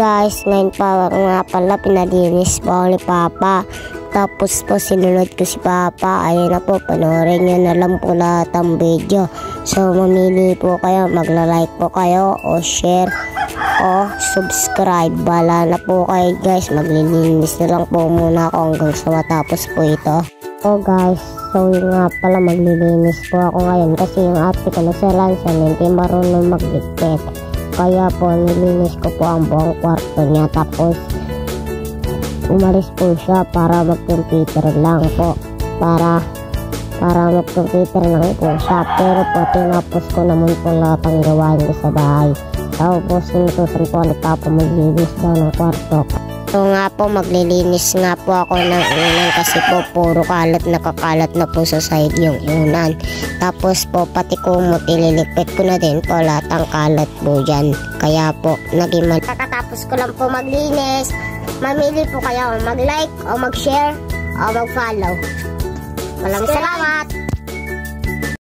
guys, ngayon pa nga pala pinalinis po ako ni Papa. Tapos po sinunod ko si Papa. Ayun na po, panoorin nyo na lang po lahat ang video. So mamili po kayo, magla-like po kayo o share o subscribe. Bala na po kayo guys, maglilinis na lang po muna ako hanggang sa matapos po ito. So guys, so yun nga pala, maglilinis po ako ngayon kasi yung ate ko na si Ransan hindi marunong magligpit. Kaya po nilinis ko po ang buong kwarto niya, tapos umalis po siya para mag-computer lang po, para mag-computer lang po siya. Pero po tinapos ko naman po lahat ang gawain ko sa bahay. Tapos sinutusan po ni Papa maglinis daw ng kwarto. So nga po, maglilinis nga po ako ng unan kasi po puro kalat, nakakalat na po sa side yung unan. Tapos po pati kumot ililigpit ko na din po lahat ang kalat po dyan. Kaya po naging kakatapos ko lang po maglinis. Mamili po kayo mag-like o mag-share o mag-follow.